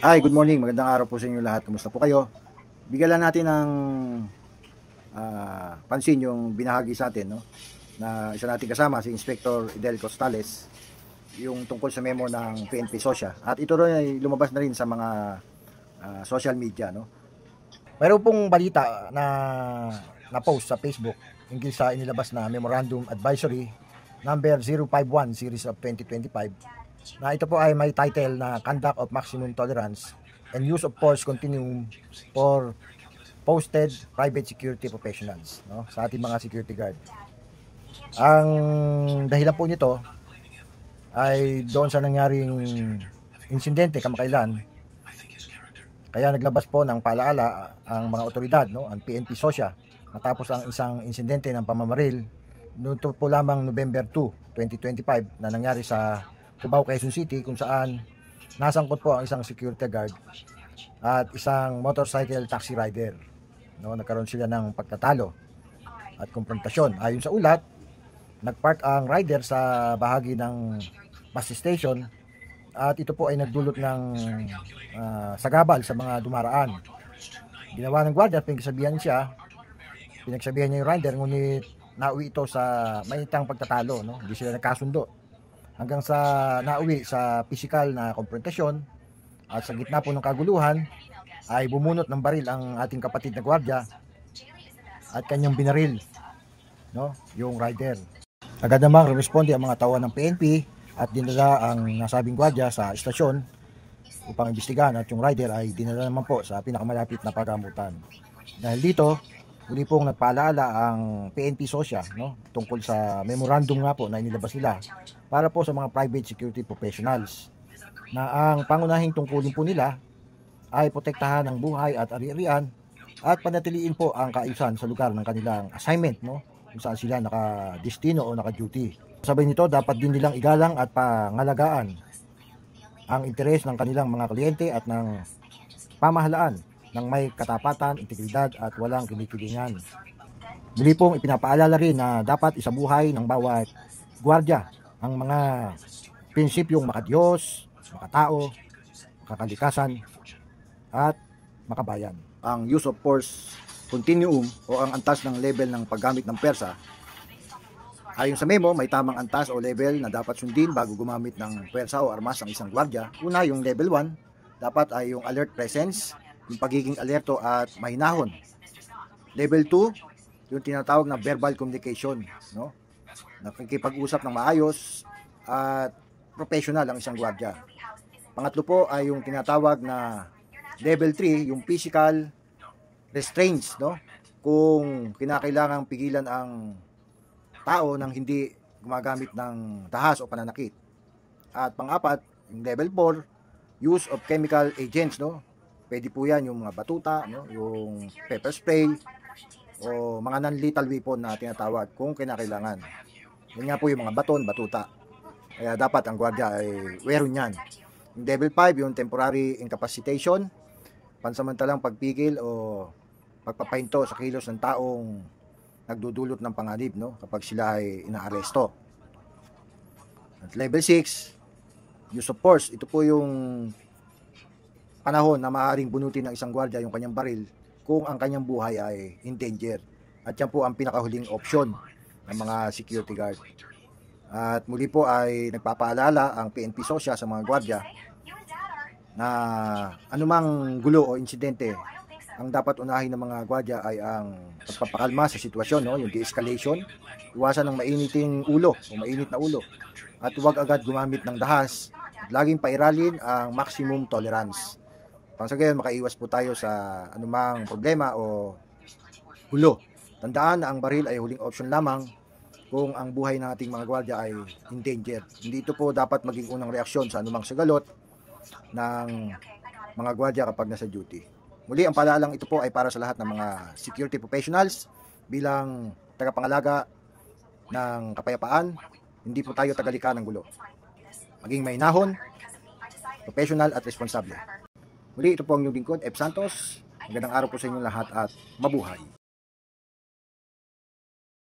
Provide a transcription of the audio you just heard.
Hi, good morning. Magandang araw po sa inyo lahat. Kumusta po kayo? Bigyan lang natin ng pansin yung binahagi sa atin, no? Na isa nating kasama, si Inspector Idel Costales, yung tungkol sa memo ng PNP Sosya. At ito rin ay lumabas na rin sa mga social media, no? Mayroon pong balita na post sa Facebook hinggil sa inilabas na Memorandum Advisory number 051 series of 2025 na ito po ay may title na Conduct of Maximum Tolerance and Use of Force Continuum for Posted Private Security Professionals, no, sa ating mga security guard. Ang dahilan po nito ay doon sa nangyaring insidente kamakailan. Kaya naglabas po ng paalaala ang mga otoridad, no, ang PNP Sosya, matapos ang isang insidente ng pamamaril noon po lamang November 2, 2025 na nangyari sa Cubao, Quezon City, kung saan nasangkot po ang isang security guard at isang motorcycle taxi rider, no. Nagkaroon sila ng pagtatalo at konfrontasyon. Ayon sa ulat, nagpark ang rider sa bahagi ng bus station at ito po ay nagdulot ng sagabal sa mga dumaraan. Ginawa ng gwardiya, pinagsabihan niya yung rider, ngunit nauwi ito sa mainitang pagtatalo, no? Hindi sila nagkasundo hanggang sa nauwi sa physical na konfrontasyon. At sa gitna po ng kaguluhan ay bumunot ng baril ang ating kapatid na gwardiya at kanyang binaril, no, yung rider. Agad namang responde ang mga tauhan ng PNP at dinala ang nasabing gwardiya sa istasyon upang imbestigahan, at yung rider ay dinala naman po sa pinakamalapit na pagamutan. Dahil dito, muli pong nagpaalala ang PNP Sosya, no, tungkol sa memorandum nga po na inilabas nila para po sa mga private security professionals, na ang pangunahing tungkulin po nila ay protektahan ang buhay at ari-arian at panatiliin po ang kaayusan sa lugar ng kanilang assignment, no, kung saan sila nakadestino o naka-duty. Sabay nito, dapat din nilang igalang at pangalagaan ang interes ng kanilang mga kliyente at ng pamahalaan ng may katapatan, integridad at walang kinikilingan. Muli pong ipinapaalala rin na dapat isabuhay ng bawat gwardiya ang mga prinsipyong makadiyos, makatao, makakalikasan at makabayan. Ang use of force continuum o ang antas ng level ng paggamit ng persa, ayon sa memo, may tamang antas o level na dapat sundin bago gumamit ng pwersa o armas ang isang gwardiya. Una, yung level 1, dapat ay yung alert presence, yung pagiging alerto at mahinahon. Level 2, yung tinatawag na verbal communication, no? Nakikipag-usap ng maayos at professional ang isang gwardiya. Pangatlo po ay yung tinatawag na level 3, yung physical restraints, no? Kung kinakailangang pigilan ang tao nang hindi gumagamit ng dahas o pananakit. At pang-apat, yung level 4, use of chemical agents, no? Pwede po yan yung mga batuta, no? Yung pepper spray o mga non-lethal weapon na tinatawag kung kinakailangan. Yan nga po yung mga baton, batuta. Kaya dapat ang gwardiya ay wearon yan. Yung level 5, yung temporary incapacitation, pansamantalang pagpigil o pagpapahinto sa kilos ng taong nagdudulot ng panganib, no, kapag sila ay inaaresto. At level 6, use of force. Ito po yung panahon na maaaring bunutin ng isang gwardiya yung kanyang baril kung ang kanyang buhay ay in danger. At yan po ang pinakahuling option ng mga security guard. At muli po ay nagpapaalala ang PNP Sosya sa mga gwardiya na anumang gulo o insidente, ang dapat unahin ng mga gwardiya ay ang pagpapakalma sa sitwasyon, no, yung de-escalation, iwasan ng mainiting ulo o mainit na ulo, at huwag agad gumamit ng dahas, at laging pairalin ang maximum tolerance. Pangsagayon, makaiwas po tayo sa anumang problema o gulo. Tandaan na ang baril ay huling option lamang kung ang buhay ng ating mga gwardiya ay in danger. Hindi ito po dapat maging unang reaksyon sa anumang sagalot ng mga gwardiya kapag nasa duty. Muli, ang paalalang ito po ay para sa lahat ng mga security professionals bilang tagapangalaga ng kapayapaan. Hindi po tayo tagalika ng gulo. Maging mahinahon, professional at responsable. Muli, ito po ang inyong lingkod, F. Santos. Magandang araw po sa inyo lahat at mabuhay.